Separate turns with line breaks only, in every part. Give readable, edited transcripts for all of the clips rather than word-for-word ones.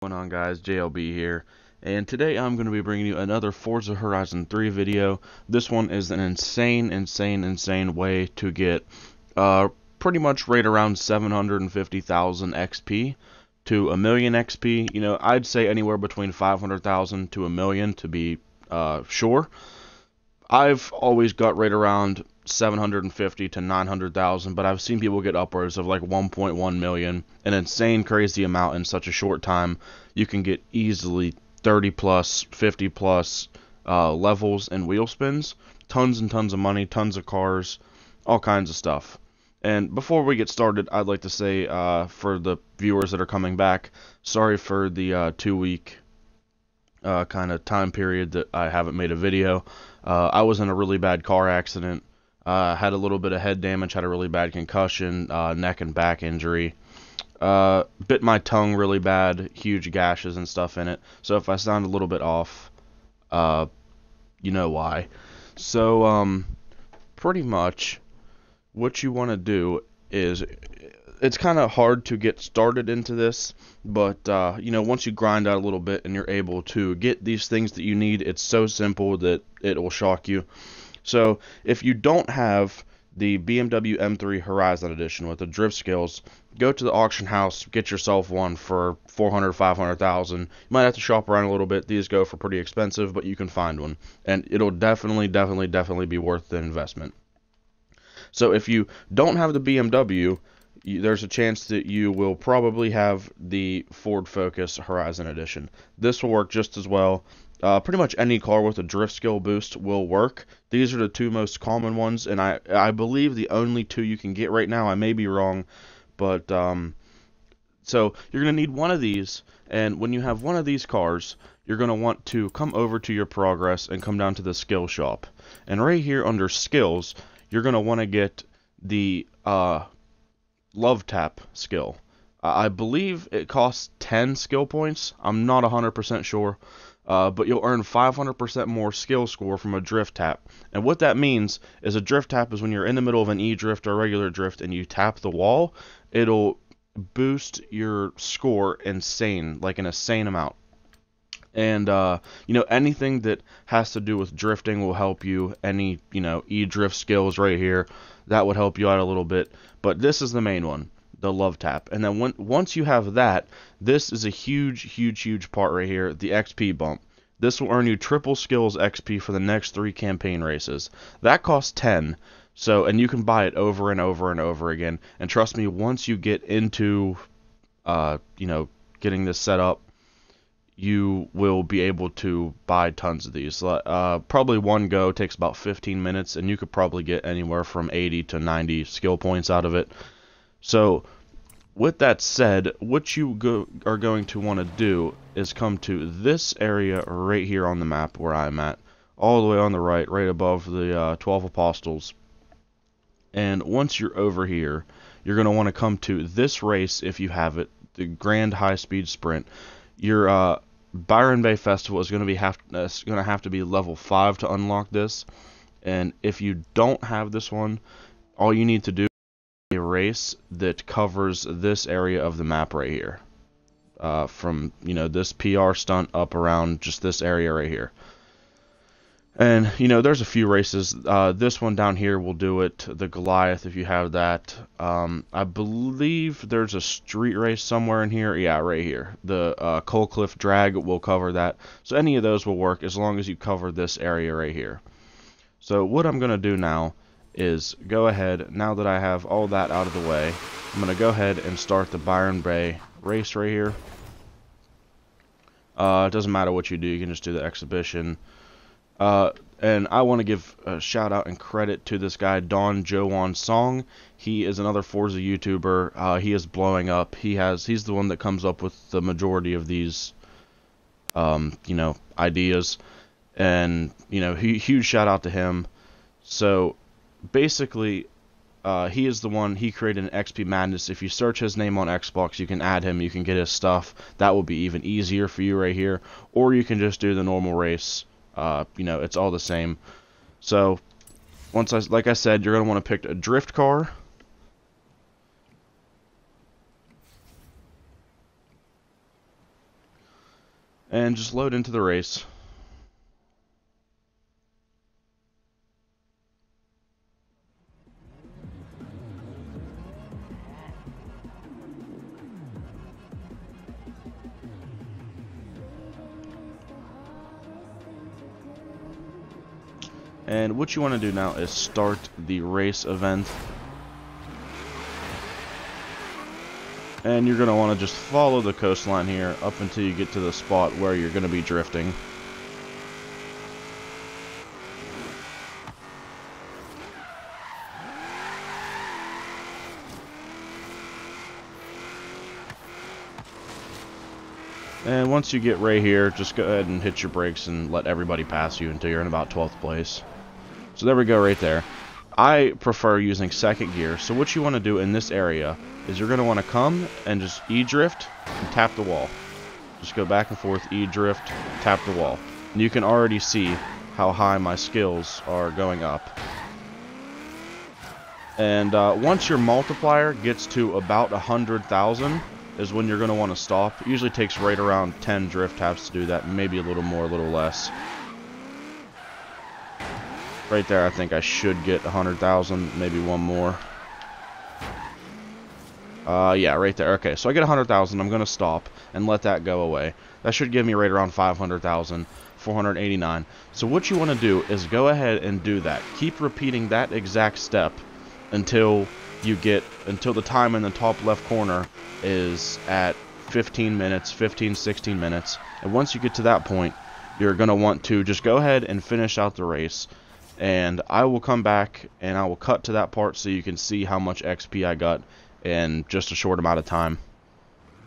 What's going on, guys? JLB here, and today I'm going to be bringing you another Forza Horizon 3 video. This one is an insane way to get pretty much right around 750,000 XP to a million XP. You know, I'd say anywhere between 500,000 to a million to be sure. I've always got right around 750 to 900,000, but I've seen people get upwards of like 1.1 million, an insane crazy amount in such a short time. You can get easily 30 plus, 50 plus levels and wheel spins, tons and tons of money, tons of cars, all kinds of stuff. And before we get started, I'd like to say for the viewers that are coming back, sorry for the 2-week kind of time period that I haven't made a video. I was in a really bad car accident, had a little bit of head damage, had a really bad concussion, neck and back injury, bit my tongue really bad, huge gashes and stuff in it, so if I sound a little bit off, you know why. So, pretty much, what you want to do is, it's kind of hard to get started into this, but you know, once you grind out a little bit and you're able to get these things that you need, it's so simple that it will shock you. So if you don't have the BMW M3 Horizon Edition with the drift skills, go to the auction house, get yourself one for 400, 500,000. You might have to shop around a little bit. These go for pretty expensive, but you can find one, and it'll definitely be worth the investment. So if you don't have the BMW, there's a chance that you will probably have the Ford Focus Horizon Edition. This will work just as well. Pretty much any car with a drift skill boost will work. These are the two most common ones, and I believe the only two you can get right now. I may be wrong, but so you're going to need one of these, and when you have one of these cars, you're going to want to come over to your progress and come down to the skill shop. And right here under skills, you're going to want to get the Love Tap skill. I believe it costs 10 skill points. I'm not 100% sure, but you'll earn 500% more skill score from a drift tap. And what that means is a drift tap is when you're in the middle of an E-drift or a regular drift and you tap the wall, it'll boost your score like an insane amount. And, you know, anything that has to do with drifting will help you. Any, you know, E-drift skills right here, that would help you out a little bit. But this is the main one, the Love Tap. And then once you have that, this is a huge part right here, the XP bump. This will earn you triple skills XP for the next 3 campaign races. That costs 10, so, and you can buy it over and over again. And trust me, once you get into, you know, getting this set up, you will be able to buy tons of these. Probably one go takes about 15 minutes, and you could probably get anywhere from 80 to 90 skill points out of it. So, with that said, what you are going to want to do is come to this area right here on the map where I'm at, all the way on the right, right above the 12 Apostles. And once you're over here, you're going to want to come to this race if you have it, the Grand High Speed Sprint. Your Byron Bay Festival is going to have to be level 5 to unlock this, and if you don't have this one, all you need to do is a race that covers this area of the map right here, from, you know, this PR stunt up around just this area right here. And, you know, there's a few races. This one down here will do it, the Goliath, if you have that. I believe there's a street race somewhere in here. Yeah, right here. The Coal Cliff Drag will cover that. So any of those will work as long as you cover this area right here. So what I'm going to do now is go ahead, now that I have all that out of the way, I'm going to go ahead and start the Byron Bay race right here. It doesn't matter what you do. You can just do the exhibition. And I want to give a shout out and credit to this guy, Don Joan Song. He is another Forza YouTuber. He is blowing up. He's the one that comes up with the majority of these, you know, ideas. And, you know, huge shout out to him. So, basically, he is the one, he created an XP Madness. If you search his name on Xbox, you can add him, you can get his stuff. That will be even easier for you right here. Or you can just do the normal race. You know, it's all the same. So, like I said, you're going to want to pick a drift car. and just load into the race. And what you want to do now is start the race event. And you're going to want to just follow the coastline here up until you get to the spot where you're going to be drifting. And once you get right here, just go ahead and hit your brakes and let everybody pass you until you're in about 12th place. So there we go right there. I prefer using second gear, so what you want to do in this area is you're going to want to come and just E-drift and tap the wall. Just go back and forth, E-drift, tap the wall. And you can already see how high my skills are going up. And once your multiplier gets to about 100,000 is when you're going to want to stop. It usually takes right around 10 drift taps to do that, maybe a little more, a little less. Right there, I think I should get 100,000, maybe one more. Yeah, right there. Okay, so I get 100,000. I'm going to stop and let that go away. That should give me right around 500,000, 489. So what you want to do is go ahead and do that. Keep repeating that exact step until the time in the top left corner is at 15 minutes, 16 minutes. And once you get to that point, you're going to want to just go ahead and finish out the race. And I will come back and I will cut to that part so you can see how much XP I got in just a short amount of time.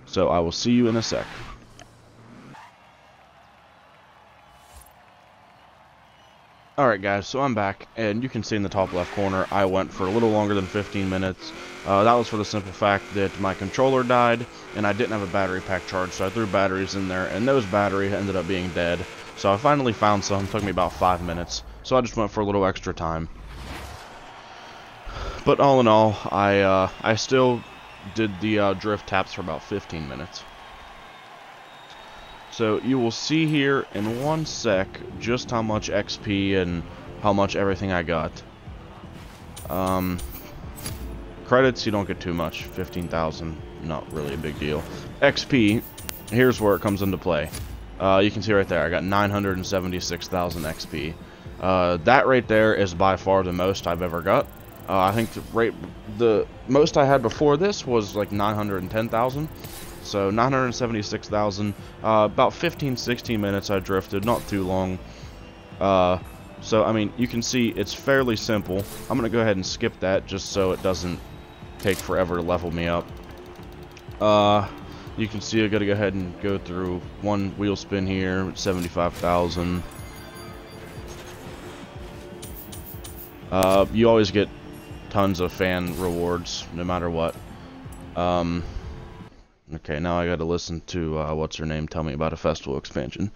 So I will see you in a sec. Alright guys, so I'm back, and you can see in the top left corner I went for a little longer than 15 minutes. That was for the simple fact that my controller died and I didn't have a battery pack charged, so I threw batteries in there and those batteries ended up being dead. So I finally found some. It took me about 5 minutes. So I just went for a little extra time. But all in all, I still did the drift taps for about 15 minutes. So you will see here in 1 sec just how much XP and how much everything I got. Credits, you don't get too much. 15,000, not really a big deal. XP, here's where it comes into play. You can see right there, I got 976,000 XP. That right there is by far the most I've ever got. I think the most I had before this was like 910,000. So 976,000. About 15-16 minutes I drifted, not too long. So I mean, you can see it's fairly simple. I'm gonna go ahead and skip that just so it doesn't take forever to level me up. You can see I gotta go ahead and go through one wheel spin here, 75,000. You always get tons of fan rewards, no matter what. Okay, now I gotta listen to, what's her name, tell me about a festival expansion.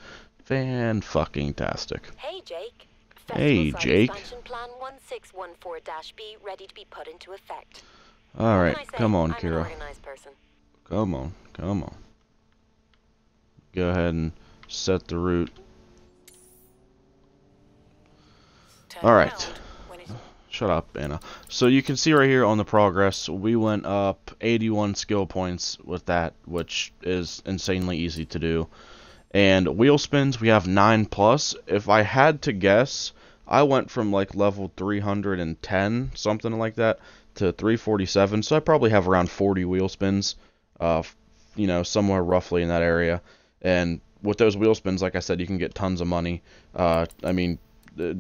Fan-fucking-tastic.
Hey, Jake.
Hey, Jake.
Expansion plan 1614-B ready to be put into effect.
Alright, come on, Kira.
I'm an organized person.
Come on, come on. Go ahead and set the route. Alright. Shut up, Anna. So you can see right here on the progress, we went up 81 skill points with that, which is insanely easy to do. And wheel spins, we have 9+. If I had to guess, I went from like level 310, something like that, to 347. So I probably have around 40 wheel spins, you know, somewhere roughly in that area. And with those wheel spins, like I said, you can get tons of money. I mean,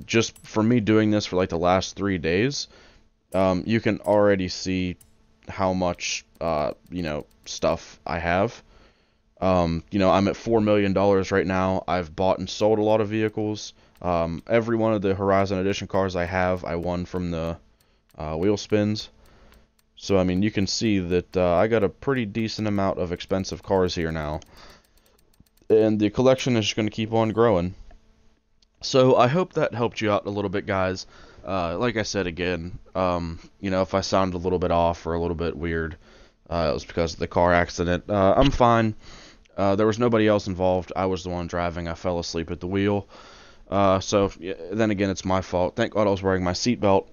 just for me doing this for like the last 3 days, you can already see how much, you know, stuff I have. You know, I'm at $4 million right now. I've bought and sold a lot of vehicles. Every one of the Horizon Edition cars I have, I won from the wheel spins. So, I mean, you can see that I got a pretty decent amount of expensive cars here now. And the collection is just going to keep on growing. So I hope that helped you out a little bit, guys. Like I said again, you know, if I sound a little bit off or a little bit weird, it was because of the car accident. I'm fine. There was nobody else involved. I was the one driving. I fell asleep at the wheel. So yeah, then again, it's my fault. Thank God I was wearing my seatbelt.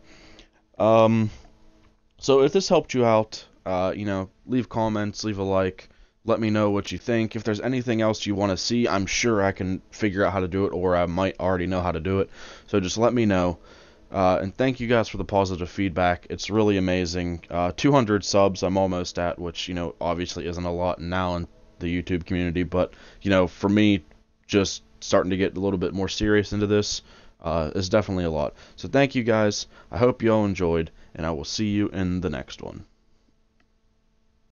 Um, so if this helped you out, leave comments, leave a like, let me know what you think. If there's anything else you want to see, I'm sure I can figure out how to do it, or I might already know how to do it. So just let me know. And thank you guys for the positive feedback. It's really amazing. 200 subs I'm almost at, which, obviously isn't a lot now in the YouTube community, but, for me, just starting to get a little bit more serious into this is definitely a lot. So thank you guys. I hope you all enjoyed, and I will see you in the next one.